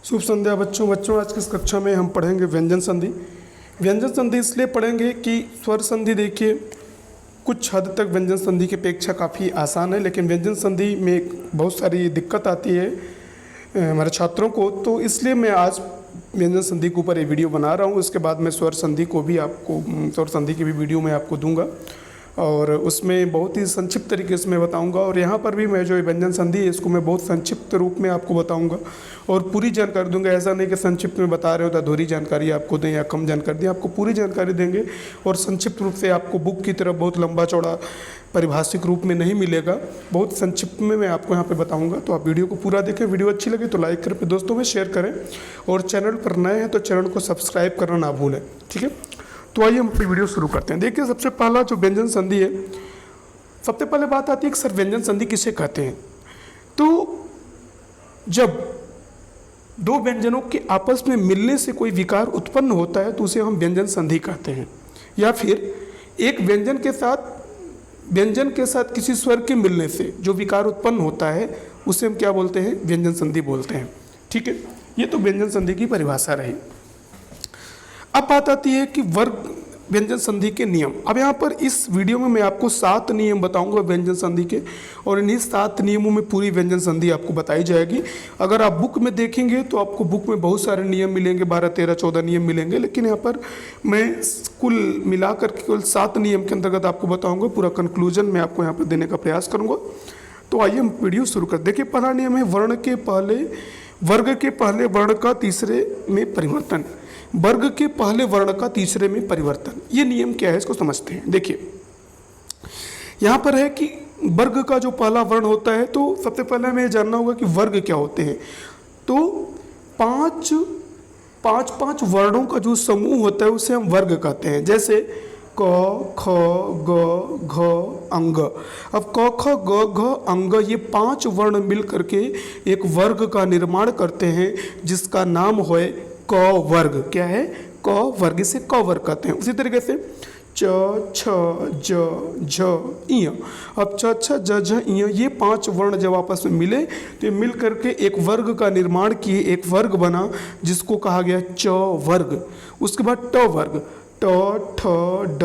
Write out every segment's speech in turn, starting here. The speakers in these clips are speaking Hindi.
शुभ संध्या बच्चों आज की इस कक्षा में हम पढ़ेंगे व्यंजन संधि। व्यंजन संधि इसलिए पढ़ेंगे कि स्वर संधि देखिए कुछ हद तक व्यंजन संधि की अपेक्षा काफ़ी आसान है, लेकिन व्यंजन संधि में बहुत सारी दिक्कत आती है हमारे छात्रों को। तो इसलिए मैं आज व्यंजन संधि के ऊपर ये वीडियो बना रहा हूँ। उसके बाद मैं स्वर संधि को भी आपको स्वर संधि की भी वीडियो मैं आपको दूंगा और उसमें बहुत ही संक्षिप्त तरीके से मैं बताऊंगा। और यहाँ पर भी मैं जो व्यंजन संधि है इसको मैं बहुत संक्षिप्त रूप में आपको बताऊंगा और पूरी जानकारी दूंगा। ऐसा नहीं कि संक्षिप्त में बता रहे हो तो अधूरी जानकारी आपको दें या कम जानकारी दें, आपको पूरी जानकारी देंगे और संक्षिप्त रूप से आपको बुक की तरफ बहुत लंबा चौड़ा परिभाषिक रूप में नहीं मिलेगा, बहुत संक्षिप्त में मैं आपको यहाँ पे बताऊंगा। तो आप वीडियो को पूरा देखें। वीडियो अच्छी लगे तो लाइक करें, दोस्तों में शेयर करें और चैनल पर नए हैं तो चैनल को सब्सक्राइब करना ना भूलें, ठीक है। तो आइए हम अपनी वीडियो शुरू करते हैं। देखिए सबसे पहला जो व्यंजन संधि है, सबसे पहले बात आती है कि सर व्यंजन संधि किसे कहते हैं। तो जब दो व्यंजनों के आपस में मिलने से कोई विकार उत्पन्न होता है तो उसे हम व्यंजन संधि कहते हैं। या फिर एक व्यंजन के साथ किसी स्वर के मिलने से जो विकार उत्पन्न होता है उसे हम क्या बोलते हैं, व्यंजन संधि बोलते हैं, ठीक है। ये तो व्यंजन संधि की परिभाषा रही। अब बात आती है कि वर्ग व्यंजन संधि के नियम। अब यहाँ पर इस वीडियो में मैं आपको 7 नियम बताऊंगा व्यंजन संधि के और इन्हीं 7 नियमों में पूरी व्यंजन संधि आपको बताई जाएगी। अगर आप बुक में देखेंगे तो आपको बुक में बहुत सारे नियम मिलेंगे, 12, 13, 14 नियम मिलेंगे, लेकिन यहाँ पर मैं कुल मिलाकर केवल 7 नियम के अंतर्गत आपको बताऊँगा। पूरा कंक्लूजन मैं आपको यहाँ पर देने का प्रयास करूँगा। तो आइए हम वीडियो शुरू कर। देखिए पहला नियम है वर्ग के पहले वर्ण का तीसरे में परिवर्तन। वर्ग के पहले वर्ण का तीसरे में परिवर्तन, ये नियम क्या है इसको समझते हैं। देखिए यहाँ पर है कि वर्ग का जो पहला वर्ण होता है तो सबसे पहले हमें जानना होगा कि वर्ग क्या होते हैं। तो पांच वर्णों का जो समूह होता है उसे हम वर्ग कहते हैं। जैसे क, ख, ग, घ, अंग। अब क, ख, ग, घ, अंग ये 5 वर्ण मिल करके एक वर्ग का निर्माण करते हैं जिसका नाम है क वर्ग। क्या है, क वर्ग, इसे क वर्ग कहते हैं। उसी तरीके से च, छ, ज, झ, इय। अब च, छ, ज, झ, इय ये 5 वर्ण जब आपस में मिले तो मिल करके एक वर्ग का निर्माण किए, एक वर्ग बना जिसको कहा गया च वर्ग। उसके बाद ट वर्ग, ट, ठ, ड,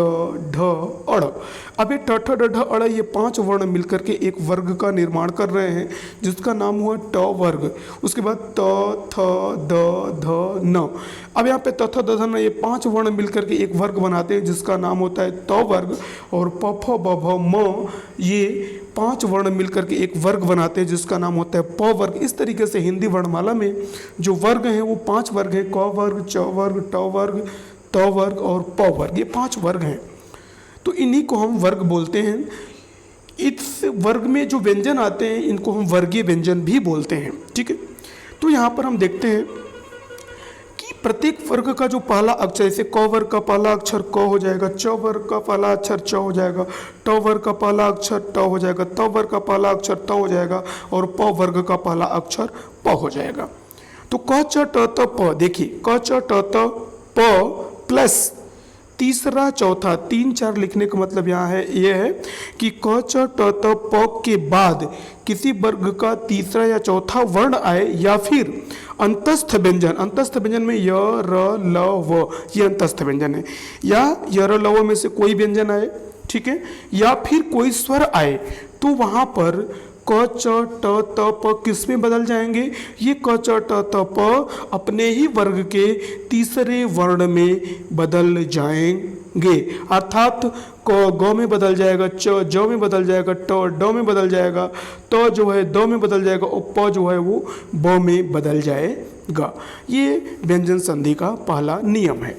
ढ, अड़। अब ये ट, ठ, ड, ढ, अड़ ये 5 वर्ण मिलकर के एक वर्ग का निर्माण कर रहे हैं जिसका नाम हुआ ट वर्ग। उसके बाद त, थ, द, ध, न। अब यहाँ पे त, थ, द, ध, न ये 5 वर्ण मिलकर के एक वर्ग बनाते हैं जिसका नाम होता है त वर्ग। और प, फ, ब, भ, म ये 5 वर्ण मिलकर के एक वर्ग बनाते हैं जिसका नाम होता है प वर्ग। इस तरीके से हिंदी वर्णमाला में जो वर्ग हैं वो 5 वर्ग हैं, क वर्ग, च वर्ग, ट वर्ग, त वर्ग और प वर्ग, ये 5 वर्ग हैं। तो इन्हीं को हम वर्ग बोलते हैं। इस वर्ग में जो व्यंजन आते हैं इनको हम वर्गीय व्यंजन भी बोलते हैं, ठीक है। तो यहाँ पर हम देखते हैं कि प्रत्येक वर्ग का जो पहला अक्षर, जैसे क वर्ग का पहला अक्षर क हो जाएगा, च वर्ग का पहला अक्षर च हो जाएगा, ट वर्ग का पहला अक्षर ट हो जाएगा, त वर्ग का पहला अक्षर त हो जाएगा और प वर्ग का पहला अक्षर प हो जाएगा। तो क, च, ट, त, प। देखिए क, च, ट, त, प प्लस तीसरा चौथा, 3, 4 लिखने का मतलब यहाँ है ये है कि क, च, ट, त, प के बाद किसी वर्ग का तीसरा या चौथा वर्ण आए या फिर अंतस्थ व्यंजन। अंतस्थ व्यंजन में य, र, ल, व ये अंतस्थ व्यंजन है। या य, र, ल, व में से कोई व्यंजन आए, ठीक है, या फिर कोई स्वर आए तो वहाँ पर क, च, ट, त, प किस में बदल जाएंगे, ये क, च, ट, त, प अपने ही वर्ग के तीसरे वर्ण में बदल जाएंगे। अर्थात क ग में बदल जाएगा, च ज में बदल जाएगा, ट ड में बदल जाएगा, त जो है द में बदल जाएगा और प जो है वो ब में बदल जाएगा। ये व्यंजन संधि का पहला नियम है।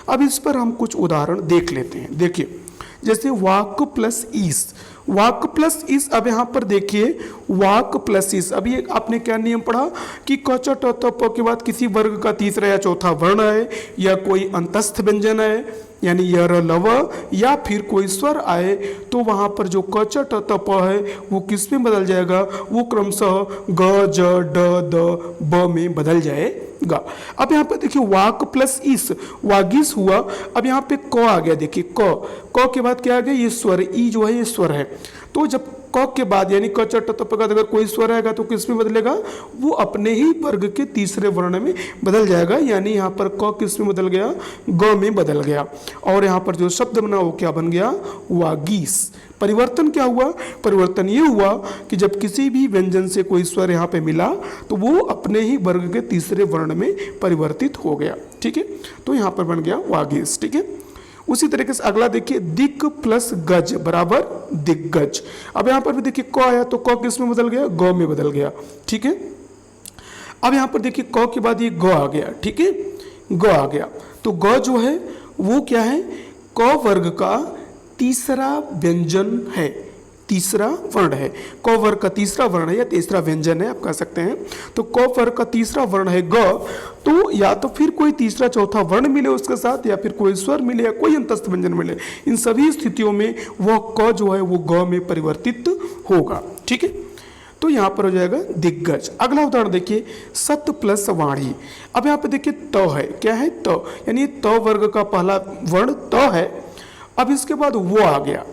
अब इस पर हम कुछ उदाहरण देख लेते हैं। देखिए जैसे वाक प्लस ईस, वाक प्लस इस। अब यहाँ पर देखिए वाक प्लस इस, अभी आपने क्या नियम पढ़ा कि क, च, ट, त, प के बाद किसी वर्ग का तीसरा या चौथा वर्ण आए या कोई अंतस्थ व्यंजन आए यानी य, र, ल, व या फिर कोई स्वर आए तो वहाँ पर जो क, च, ट, त, प है वो किस में बदल जाएगा, वो क्रमशः ग, ज, ड, द, ब में बदल जाएगा। अब यहाँ पर देखिए वाक प्लस इस, वागिस हुआ। अब यहाँ पे क आ गया, देखिए क के बाद क्या आ गया, ये स्वर, ई जो है ये स्वर है। तो जब क के बाद यानी क च ट त प के बाद अगर कोई स्वर आएगा तो किस में बदलेगा, वो अपने ही वर्ग के तीसरे वर्ण में बदल जाएगा। यानी यहाँ पर क किस में बदल गया, ग में बदल गया। और यहाँ पर जो शब्द बना वो क्या बन गया, वागीश। परिवर्तन क्या हुआ, परिवर्तन ये हुआ कि जब किसी भी व्यंजन से कोई स्वर यहाँ पे मिला तो वो अपने ही वर्ग के तीसरे वर्ण में परिवर्तित हो गया। ठीक है, तो यहाँ पर बन गया वागीश। ठीक है, उसी तरीके से अगला देखिए, दिक् प्लस गज बराबर दिग्गज। अब यहाँ पर भी देखिए क आया तो क किस में बदल गया, ग में बदल गया। ठीक है, अब यहाँ पर देखिए क के बाद ये ग आ गया। ठीक है, ग आ गया तो ग जो है वो क्या है, क वर्ग का तीसरा व्यंजन है, तीसरा वर्ण है। क वर्ग का तीसरा वर्ण है या तीसरा व्यंजन है आप कह सकते हैं। तो क वर्ग का तीसरा वर्ण है ग, तो या तो फिर कोई तीसरा चौथा वर्ण मिले उसके साथ, या फिर कोई स्वर मिले या कोई अंतस्थ व्यंजन मिले। इन सभी स्थितियों में वह क जो है वो ग में परिवर्तित होगा। ठीक है, तो यहाँ पर हो जाएगा दिग्गज। अगला उदाहरण देखिए, सत प्लस वाणी। अब यहाँ पे देखिए त है, क्या है, त, यानी त वर्ग का पहला वर्ण त है। अब इसके बाद वो आ गया।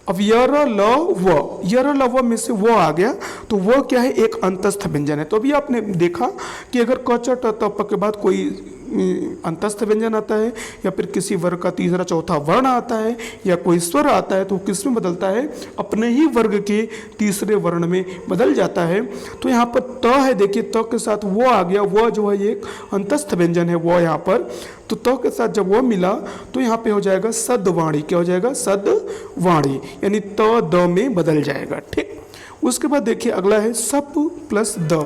अब यर ल व, यर ल व में से वो आ गया तो वो क्या है, एक अंतस्थ व्यंजन है। तो अभी आपने देखा कि अगर क च ट त प के बाद कोई अंतस्थ व्यंजन आता है या फिर किसी वर्ग का तीसरा चौथा वर्ण आता है या कोई स्वर आता है तो किस में बदलता है, अपने ही वर्ग के तीसरे वर्ण में बदल जाता है। तो यहाँ पर त है, देखिए त के साथ वो आ गया, वो जो है एक अंतस्थ व्यंजन है वो यहाँ पर। तो त के साथ जब वो मिला तो यहाँ पे हो जाएगा सदवाणी। क्या हो जाएगा, सदवाणी, यानी त द में बदल जाएगा। ठीक, उसके बाद देखिए अगला है सप प्लस द।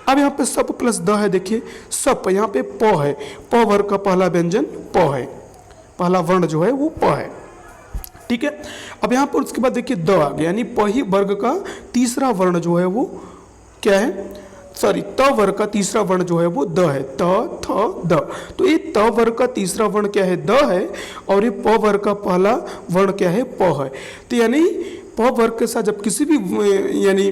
अब यहाँ पे सप प्लस द है, देखिए सप यहाँ पे प है, प वर्ग का पहला व्यंजन प है, पहला वर्ण जो है वो प है। ठीक है, अब यहाँ पर उसके बाद देखिए द आ गया, यानी प ही वर्ग का तीसरा वर्ण जो है वो क्या है, सॉरी त वर्ग का तीसरा वर्ण जो है वो द है, त थ द। तो ये त वर्ग का तीसरा वर्ण क्या है, द है, और ये प वर्ग का पहला वर्ण क्या है, प है। तो यानी प वर्ग के साथ जब किसी भी यानी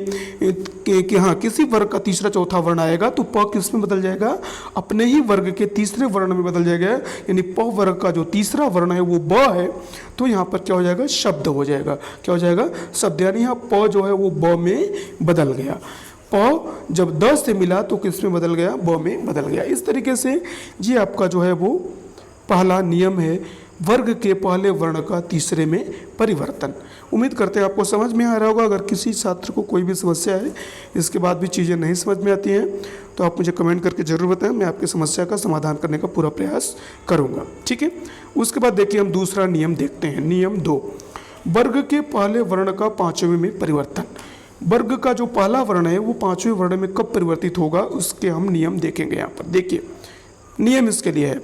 कि हाँ किसी वर्ग का तीसरा चौथा वर्ण आएगा तो प किस में बदल जाएगा, अपने ही वर्ग के तीसरे वर्ण में बदल जाएगा। यानी प वर्ग का जो तीसरा वर्ण है वो ब है, तो यहाँ पर क्या हो जाएगा, शब्द हो जाएगा। क्या हो जाएगा, शब्द। यानी यहाँ प जो है वो ब में बदल गया। प जब द से मिला तो किस में बदल गया, ब में बदल गया। इस तरीके से ये आपका जो है वो पहला नियम है, वर्ग के पहले वर्ण का तीसरे में परिवर्तन। उम्मीद करते हैं आपको समझ में आ रहा होगा। अगर किसी छात्र को कोई भी समस्या है, इसके बाद भी चीज़ें नहीं समझ में आती हैं, तो आप मुझे कमेंट करके ज़रूर बताएं, मैं आपकी समस्या का समाधान करने का पूरा प्रयास करूंगा। ठीक है, उसके बाद देखिए हम दूसरा नियम देखते हैं। नियम 2, वर्ग के पहले वर्ण का पांचवें में परिवर्तन। वर्ग का जो पहला वर्ण है वो पांचवें वर्ण में कब परिवर्तित होगा, उसके हम नियम देखेंगे। यहाँ पर देखिए नियम इसके लिए है,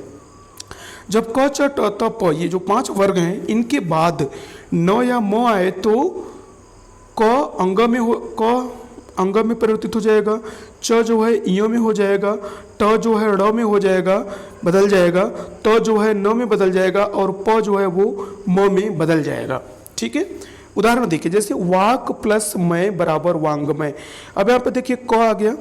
जब क च ट त प ये जो 5 वर्ग हैं इनके बाद न या म आए तो क अंग में परिवर्तित हो जाएगा, च जो है इयो में हो जाएगा, ट जो है ड़ में हो जाएगा, बदल जाएगा, त जो है न में बदल जाएगा, और प जो है वो म में बदल जाएगा। ठीक है, उदाहरण देखिए, जैसे वाक प्लस मय बराबर वांगमय। अब यहाँ पे देखिए क आ गया,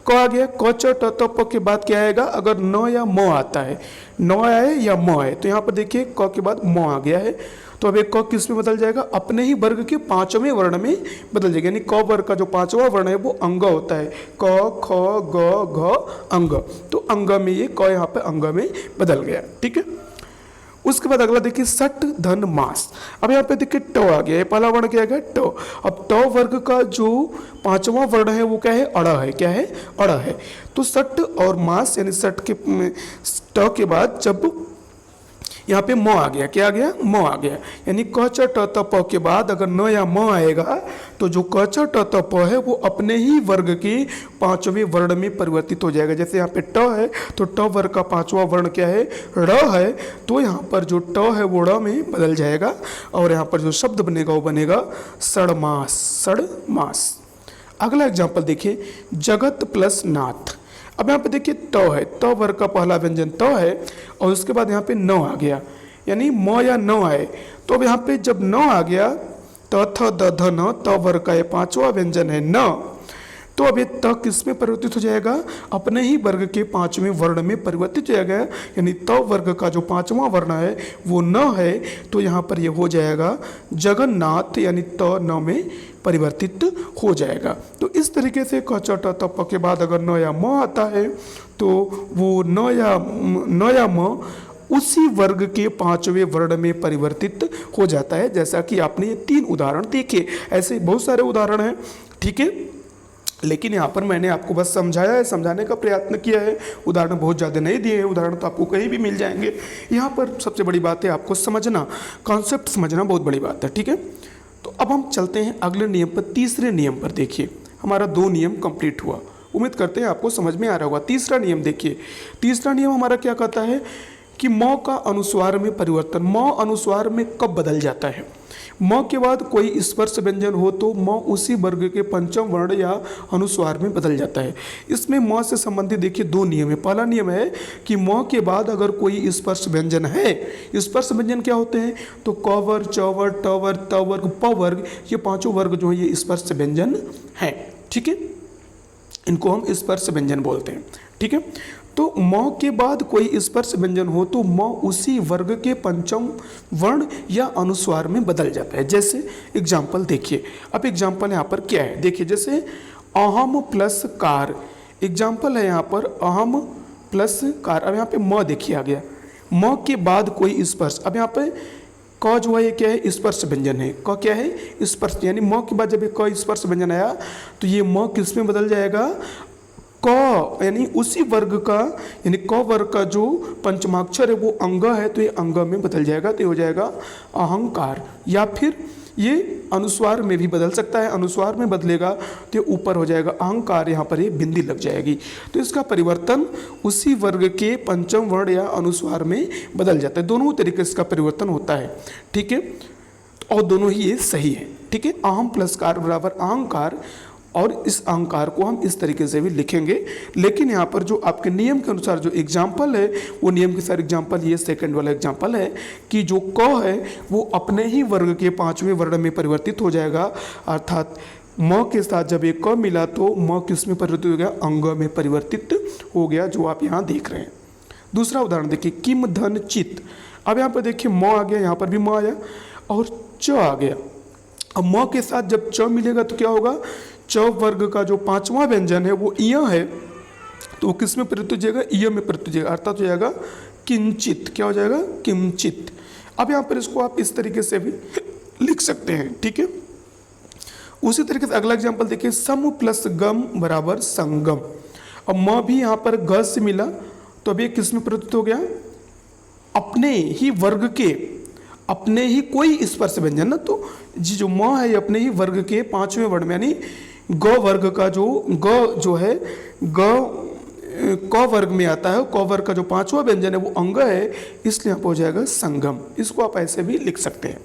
क आ गया, क च ट त प के बाद क्या आएगा, अगर न या म आता है, न आए या म आए, तो यहाँ पर देखिए क के बाद म आ गया है, तो अब एक क किस में बदल जाएगा, अपने ही वर्ग के पांचवें वर्ण में बदल जाएगा। यानी क वर्ग का जो पांचवा वर्ण है वो अंग होता है, क ख ग घ अंग, तो अंग में ये क यहाँ पे अंग में बदल गया। ठीक है, उसके बाद अगला देखिए सट धन मास। अब यहाँ पे देखिए ट आ गया, ये पहला वर्ण क्या है, ट। अब ट वर्ग का जो पांचवा वर्ण है वो क्या है, अड़ है। क्या है, अड़ है। तो सट और मास यानी सट के ट के बाद जब यहाँ पे म आ गया, क्या आ गया, म आ गया, यानी क च ट त प के बाद अगर न या म आएगा तो जो क च ट त प है वो अपने ही वर्ग के पांचवें वर्ण में परिवर्तित हो जाएगा। जैसे यहाँ पे ट है तो ट वर्ग का पांचवा वर्ण क्या है, ड़ है, तो यहाँ पर जो ट है वो ड़ में बदल जाएगा, और यहाँ पर जो शब्द बनेगा वो बनेगा सड़मास, सड़मास। अगला एग्जाम्पल देखिए, जगत प्लस नाथ। अब यहाँ पे देखिए त है, त वर्ग का पहला व्यंजन त है, और उसके बाद यहाँ पे न आ गया, यानी म या न आए, तो अब यहाँ पे जब न आ गया त थ द ध न, त वर्ग का ये पांचवा व्यंजन है न, तो अब ये त किस में परिवर्तित हो जाएगा, अपने ही वर्ग के पांचवें वर्ण में परिवर्तित हो जाएगा, यानी त वर्ग का जो पांचवा वर्ण है वो न है, तो यहाँ पर ये हो जाएगा जगन्नाथ, यानी त न में परिवर्तित हो जाएगा। तो इस तरीके से क च ट त प के बाद अगर न या म आता है तो वो न या म उसी वर्ग के पांचवें वर्ण में परिवर्तित हो जाता है। जैसा कि आपने ये 3 उदाहरण देखे, ऐसे बहुत सारे उदाहरण हैं, ठीक है। लेकिन यहाँ पर मैंने आपको बस समझाया है, समझाने का प्रयत्न किया है, उदाहरण बहुत ज़्यादा नहीं दिए हैं, उदाहरण तो आपको कहीं भी मिल जाएंगे। यहाँ पर सबसे बड़ी बात है आपको समझना, कॉन्सेप्ट समझना बहुत बड़ी बात है, ठीक है। तो अब हम चलते हैं अगले नियम पर, तीसरे नियम पर। देखिए हमारा 2 नियम कंप्लीट हुआ, उम्मीद करते हैं आपको समझ में आ रहा होगा। तीसरा नियम देखिए, तीसरा नियम हमारा क्या कहता है कि म का अनुस्वार में परिवर्तन, म अनुस्वार में कब बदल जाता है। म के बाद कोई स्पर्श व्यंजन हो तो म उसी वर्ग के पंचम वर्ण या अनुस्वार में बदल जाता है। इसमें म से संबंधित देखिए 2 नियम है। पहला नियम है कि म के बाद अगर कोई स्पर्श व्यंजन है, स्पर्श व्यंजन क्या होते हैं, तो क वर्ग, च वर्ग, ट वर्ग, त वर्ग, प वर्ग, ये पांचों वर्ग जो है ये स्पर्श व्यंजन है, ठीक है। इनको हम स्पर्श व्यंजन बोलते हैं, ठीक है। तो म के बाद कोई स्पर्श व्यंजन हो तो म उसी वर्ग के पंचम वर्ण या अनुस्वार में बदल जाता है। जैसे एग्जाम्पल देखिए, अब एग्जाम्पल यहाँ पर क्या है, देखिए जैसे अहम प्लस कार, एग्जाम्पल है यहाँ पर अहम प्लस कार। अब यहाँ पे म देखिए आ गया, म के बाद कोई स्पर्श, अब यहाँ पे क जो है ये क्या है, स्पर्श व्यंजन है। क क्या है, स्पर्श, यानी म के बाद जब ये क स्पर्श व्यंजन आया तो ये म किस में बदल जाएगा, क, यानी उसी वर्ग का, यानी क वर्ग का जो पंचमाक्षर है वो अंग है, तो ये अंग में बदल जाएगा, तो ये हो जाएगा अहंकार। या फिर ये अनुस्वार में भी बदल सकता है, अनुस्वार में बदलेगा तो ये ऊपर हो जाएगा अहंकार, यहाँ पर ये बिंदी लग जाएगी। तो इसका परिवर्तन उसी वर्ग के पंचम वर्ण या अनुस्वार में बदल जाता है। दोनों तरीके से इसका परिवर्तन होता है, ठीक है, और दोनों ही ये सही है, ठीक है। अहम प्लस कार बराबर अहंकार, और इस अहंकार को हम इस तरीके से भी लिखेंगे। लेकिन यहाँ पर जो आपके नियम के अनुसार जो एग्जाम्पल है वो नियम के साथ एग्जाम्पल, ये सेकंड वाला एग्जाम्पल है कि जो क है वो अपने ही वर्ग के पांचवें वर्ण में परिवर्तित हो जाएगा, अर्थात म के साथ जब एक क मिला तो म किस में परिवर्तित हो गया, अंग में परिवर्तित हो गया, जो आप यहाँ देख रहे हैं। दूसरा उदाहरण देखिए, किम धन चित। अब यहाँ पर देखिए म आ गया, यहाँ पर भी म आया और च आ गया। अब म के साथ जब च मिलेगा तो क्या होगा, च वर्ग का जो पांचवा व्यंजन है वो य है, तो वो किस में परिवर्तित हो जाएगा, य में परिवर्तित हो जाएगा, अर्थात हो जाएगा किंचित। क्या हो जाएगा, किंचित। अब यहाँ पर इसको आप इस तरीके से भी लिख सकते हैं, ठीक है। उसी तरीके से अगला एग्जाम्पल देखिए, सम प्लस गम बराबर संगम। अब म भी यहाँ पर ग से मिला तो अब ये किस में परिवर्तित हो गया, अपने ही वर्ग के, अपने ही कोई स्पर्श व्यंजन ना, तो जी जो म है ये अपने ही वर्ग के पांचवें वर्ण में, यानी ग वर्ग का जो ग जो है, ग क वर्ग में आता है, क वर्ग का जो पांचवा व्यंजन है वो अंग है, इसलिए यहाँ पर हो जाएगा संगम। इसको आप ऐसे भी लिख सकते हैं।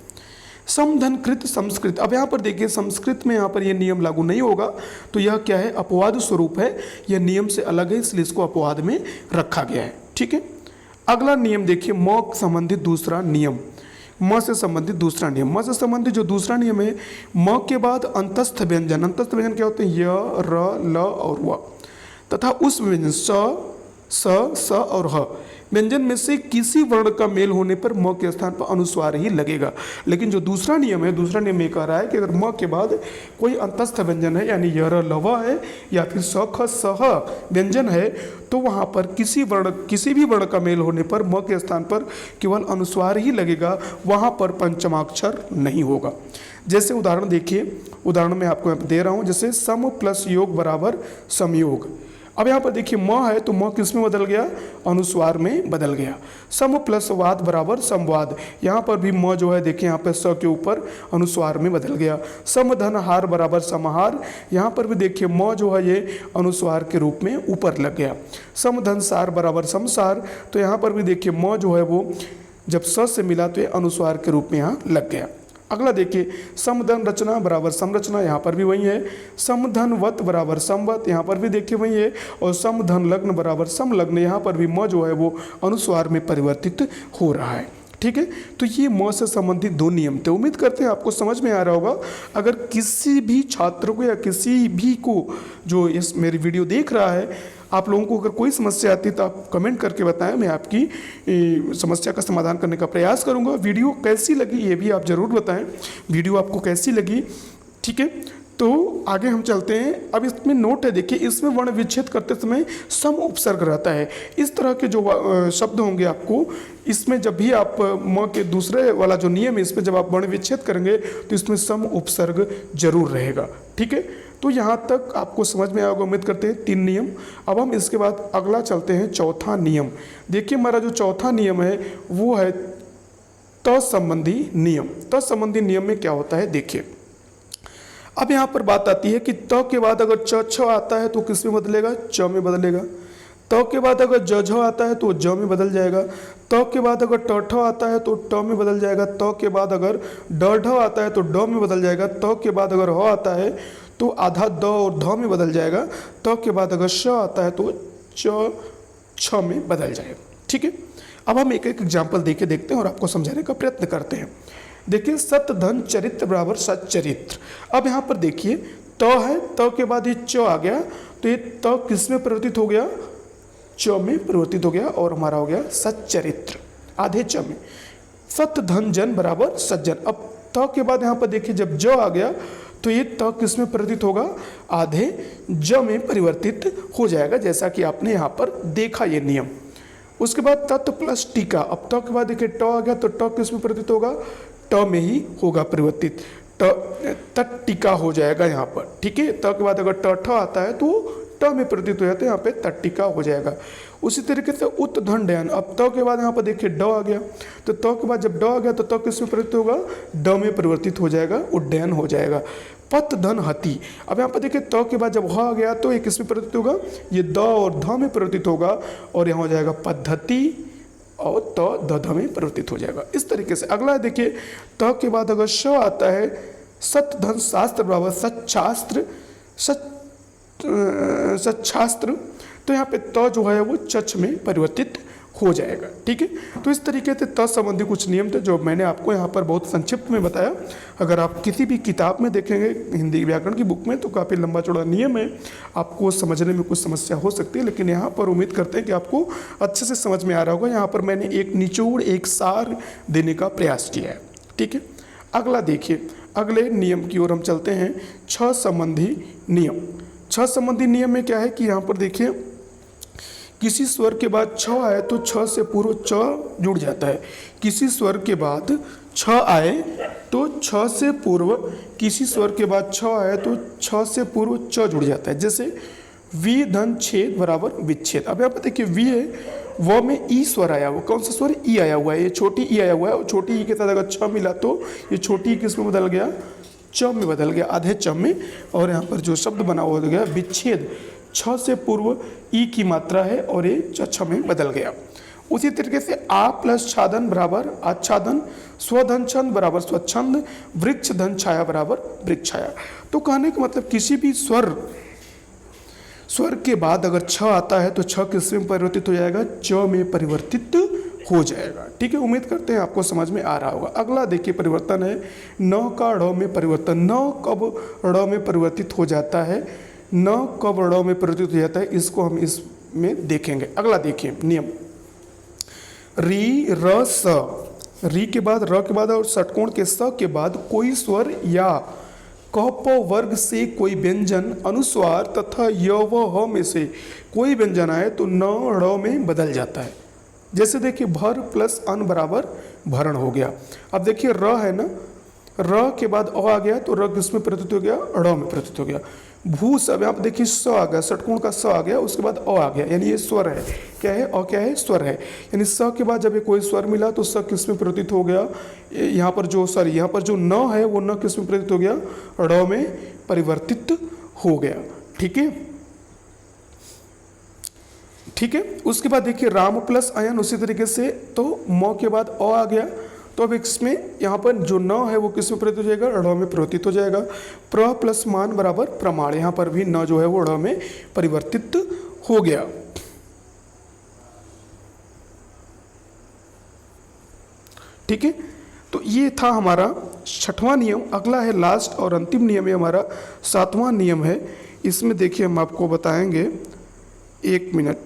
समधन कृत संस्कृत। अब यहाँ पर देखिए संस्कृत में यहाँ पर यह नियम लागू नहीं होगा, तो यह क्या है, अपवाद स्वरूप है, यह नियम से अलग है, इसलिए इसको अपवाद में रखा गया है, ठीक है। अगला नियम देखिए, म संबंधित दूसरा नियम, म से संबंधित दूसरा नियम। म से संबंधित जो दूसरा नियम है, म के बाद अंतस्थ व्यंजन, अंतस्थ व्यंजन क्या होते हैं, य, र, ल और व, तथा उस व्यंजन स और ह व्यंजन में से किसी वर्ण का मेल होने पर म के स्थान पर अनुस्वार ही लगेगा। लेकिन जो दूसरा नियम है, दूसरा नियम ये कह रहा है कि अगर म के बाद कोई अंतस्थ व्यंजन है, यानी य, र, ल, व है, या फिर स, ख, स व्यंजन है, तो वहाँ पर किसी भी वर्ण का मेल होने पर म के स्थान पर केवल अनुस्वार ही लगेगा, वहाँ पर पंचमाक्षर नहीं होगा। जैसे उदाहरण देखिए, उदाहरण में आपको यहाँ दे रहा हूँ, जैसे सम प्लस योग बराबर समयोग। अब यहाँ पर देखिए म है तो म किस में बदल गया, अनुस्वार में बदल गया। सम प्लस वाद बराबर संवाद, यहाँ पर भी म जो है देखिए यहाँ पर स के ऊपर अनुस्वार में बदल गया। समधन हार बराबर समहार, यहाँ पर भी देखिए म जो है ये अनुस्वार के रूप में ऊपर लग गया। समधन सार बराबर समसार, तो यहाँ पर भी देखिए म जो है वो जब स से मिला तो ये अनुस्वार के रूप में यहाँ लग गया। अगला देखिए, समधन रचना बराबर संरचना, यहाँ पर भी वही है। समधन वत बराबर समवत, यहाँ पर भी देखिए वही है। और समधन लग्न बराबर समलग्न, यहाँ पर भी म जो है वो अनुस्वार में परिवर्तित हो रहा है, ठीक है। तो ये म से संबंधित दो नियम थे। उम्मीद करते हैं आपको समझ में आ रहा होगा। अगर किसी भी छात्र को या किसी भी को जो इस मेरी वीडियो देख रहा है, आप लोगों को अगर कोई समस्या आती है तो आप कमेंट करके बताएं, मैं आपकी समस्या का समाधान करने का प्रयास करूंगा। वीडियो कैसी लगी ये भी आप ज़रूर बताएं, वीडियो आपको कैसी लगी, ठीक है। तो आगे हम चलते हैं। अब इसमें नोट है, देखिए इसमें वर्ण विच्छेद करते समय सम उपसर्ग रहता है। इस तरह के जो शब्द होंगे आपको इसमें, जब भी आप म के दूसरे वाला जो नियम है इसमें जब आप वर्ण विच्छेद करेंगे तो इसमें सम उपसर्ग जरूर रहेगा, ठीक है। तो यहाँ तक आपको समझ में आएगा, उम्मीद करते हैं 3 नियम। अब हम इसके बाद अगला चलते हैं चौथा नियम। देखिए हमारा जो चौथा नियम है वो है त संबंधी नियम। त संबंधी नियम में क्या होता है, देखिए अब यहाँ पर बात आती है कि त के बाद अगर च छ आता है तो किस में बदलेगा, च में बदलेगा। त के बाद अगर ज झ आता है तो ज में बदल जाएगा। त के बाद अगर ट ठ आता है तो ट में बदल जाएगा। त के बाद अगर ड ढ आता है तो ड में बदल जाएगा। त के बाद अगर ह आता है तो आधा द और ध में बदल जाएगा। त के बाद अगर श आता है तो च छ में बदल जाएगा, ठीक है। अब हम एक एक एग्जाम्पल देके देखते हैं और आपको समझाने का प्रयत्न करते हैं। देखिए सत धन चरित्र बराबर सच्चरित्र। अब यहाँ पर देखिए त है, त के बाद ये च आ गया तो ये त किस में परिवर्तित हो गया, च में परिवर्तित हो गया और हमारा हो गया सच्चरित्र आधे च में। सत धन जन बराबर सज्जन। अब त के बाद यहाँ पर देखिए जब ज आ गया तो ये त किस में परिवर्तित होगा, आधे ज में परिवर्तित हो जाएगा, जैसा कि आपने यहाँ पर देखा ये नियम। उसके बाद तत् प्लस टीका। अब त के बाद देखिए ट आ गया तो ट किस में परिवर्तित होगा, ट में ही होगा परिवर्तित, तट टीका हो जाएगा यहाँ पर, ठीक है। त के बाद अगर ट ठ आता है तो ट में परिवर्तित हो जाता है, यहाँ पे तट टीका हो जाएगा। उसी तरीके से उत धन डयन। अब त के बाद यहाँ पर देखिए ड आ गया तो त के बाद जब ड आ गया तो त किस में परिवर्तित होगा, ड में परिवर्तित हो जाएगा, उड्डयन हो जाएगा। पत धन हति। अब यहाँ पर देखिए त के बाद जब ह आ गया तो ये किस में परिवर्तित होगा, ये द और ध में परिवर्तित होगा और यहाँ हो जाएगा पद्धति और त द ध में परिवर्तित हो जाएगा। इस तरीके से अगला देखिए त के बाद अगर श आता है, सत धन शास्त्र बराबर सच्छास्त्र, सच्छास्त्र, तो यहाँ पे त जो है वो चच में परिवर्तित हो जाएगा, ठीक है। तो इस तरीके से त संबंधी कुछ नियम थे जो मैंने आपको यहाँ पर बहुत संक्षिप्त में बताया। अगर आप किसी भी किताब में देखेंगे हिंदी व्याकरण की बुक में तो काफ़ी लंबा चौड़ा नियम है, आपको समझने में कुछ समस्या हो सकती है, लेकिन यहाँ पर उम्मीद करते हैं कि आपको अच्छे से समझ में आ रहा होगा। यहाँ पर मैंने एक निचोड़ एक सार देने का प्रयास किया है, ठीक है। अगला देखिए, अगले नियम की ओर हम चलते हैं, छ संबंधी नियम। छ संबंधी नियम में क्या है कि यहाँ पर देखिए किसी स्वर के बाद छ आए तो छ से पूर्व च जुड़ जाता है। किसी स्वर के बाद छ आए तो छ से पूर्व, किसी स्वर के बाद छ आए तो छ से पूर्व च जुड़ जाता है। जैसे वि धन छेद बराबर विच्छेद। अब यहाँ पर देखिए वी है, व में ई स्वर आया हुआ, कौन सा स्वर, ई आया हुआ है, ये छोटी ई आया हुआ है और छोटी ई के साथ अगर छ मिला तो ये छोटी ई किस में बदल गया, च में बदल गया, आधे च में। और यहाँ पर जो शब्द बना हुआ हो गया विच्छेद, छ से पूर्व ई की मात्रा है और ये छ में बदल गया। उसी तरीके से आ प्लस छादन बराबर आच्छादन, स्वधन छंद बराबर स्वच्छंद, वृक्ष धन छाया बराबर वृक्ष छाया। तो कहने का मतलब किसी भी स्वर के बाद अगर छ आता है तो छ किस में परिवर्तित हो जाएगा, च में परिवर्तित हो जाएगा, ठीक है। उम्मीद करते हैं आपको समझ में आ रहा होगा। अगला देखिए परिवर्तन है न का ड़ में परिवर्तन। न कब ड़ में परिवर्तित हो जाता है, न कब ड़ में परिवर्तित हो जाता है, इसको हम इसमें देखेंगे। अगला देखिए नियम, री र स। री के बाद र के बाद और षटकोण के स के बाद कोई स्वर या क प वर्ग से कोई व्यंजन अनुस्वार तथा य व ह में से कोई व्यंजन आए तो न ड़ में बदल जाता है। जैसे देखिए भर प्लस अन बराबर भरण हो गया। अब देखिए र है ना, र के बाद अ आ गया तो र किसमें परिवर्तित हो गया, ड़ में परिवर्तित हो गया। भूस, अब यहाँ पे देखिए स आ गया, षटकोण का स आ गया, उसके बाद अ आ गया, यानी ये स्वर है, क्या है, अ क्या है, स्वर है। यानी स के बाद जब ये कोई स्वर मिला तो स किसमें परिवर्तित हो गया, यहाँ पर जो सॉरी यहाँ पर जो न है वो न किसमें परिवर्तित हो गया, ड़ में परिवर्तित हो गया, ठीक है, ठीक है। उसके बाद देखिए राम प्लस अयन, उसी तरीके से तो म के बाद अ आ गया तो अब इसमें यहाँ पर जो न है वो किस में परिवर्तित हो जाएगा, ड़ में परिवर्तित हो जाएगा। प्र प्लस मान बराबर प्रमाण, यहाँ पर भी न जो है वो ड़ में परिवर्तित हो गया। ठीक है। तो ये था हमारा छठवां नियम। अगला है लास्ट और अंतिम नियम, है हमारा सातवां नियम है। इसमें देखिए हम आपको बताएंगे, एक मिनट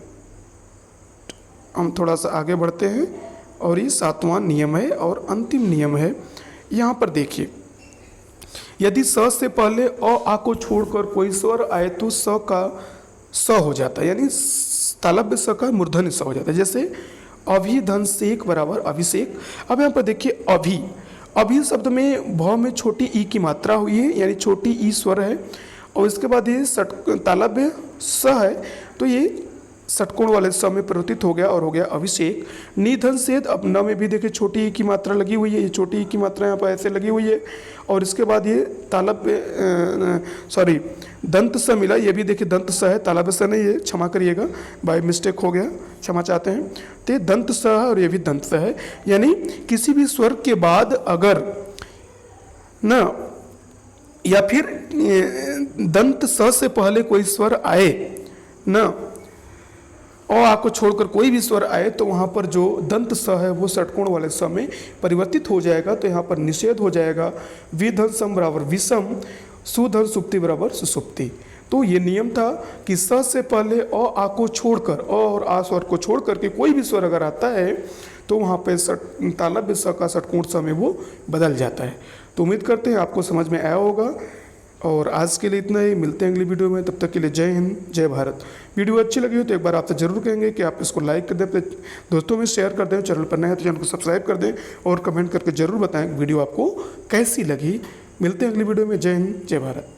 हम थोड़ा सा आगे बढ़ते हैं और ये सातवां नियम है और अंतिम नियम है। यहाँ पर देखिए, यदि स से पहले आ को छोड़कर कोई स्वर आए तो स का स हो जाता है, यानी तालव्य स का मूर्धन्य स हो जाता है। जैसे अभिधनसेक बराबर अभिषेक। अब यहाँ पर देखिए अभी शब्द में भ में छोटी ई की मात्रा हुई है, यानी छोटी ई स्वर है, और इसके बाद ये तालव्य स है, तो ये षटकोण वाले स में परिवर्तित हो गया और हो गया अभिषेक। निधन सेद, अब न में भी देखिए छोटी ई की मात्रा लगी हुई है, ये छोटी ई की मात्रा यहाँ पर ऐसे लगी हुई है, और इसके बाद ये दंत स मिला, ये भी देखिए दंत स है, तालव्य स नहीं है, क्षमा करिएगा, बाय मिस्टेक हो गया, क्षमा चाहते हैं। तो ये दंत स है और ये भी दंत स है, यानी किसी भी स्वर के बाद अगर न या फिर दंत स से पहले कोई स्वर आए न, आ को छोड़कर कोई भी स्वर आए, तो वहाँ पर जो दंत स है वो षटकोण वाले स में परिवर्तित हो जाएगा, तो यहाँ पर निषेध हो जाएगा। विधन सम बराबर विषम, सुधन सुप्ति बराबर सुसुप्ति। तो ये नियम था कि स से पहले आ को छोड़कर, और आ स्वर को छोड़ करके कोई भी स्वर अगर आता है तो वहाँ पे तालव्य स का षटकोण स में वो बदल जाता है। तो उम्मीद करते हैं आपको समझ में आया होगा, और आज के लिए इतना ही। मिलते हैं अगली वीडियो में, तब तक के लिए जय हिंद जय भारत। वीडियो अच्छी लगी हो तो एक बार आपसे जरूर कहेंगे कि आप इसको लाइक कर दें, अपने दोस्तों में शेयर कर दें, चैनल पर नए हैं तो चैनल को सब्सक्राइब कर दें, और कमेंट करके जरूर बताएं वीडियो आपको कैसी लगी। मिलते हैं अगली वीडियो में, जय हिंद जय भारत।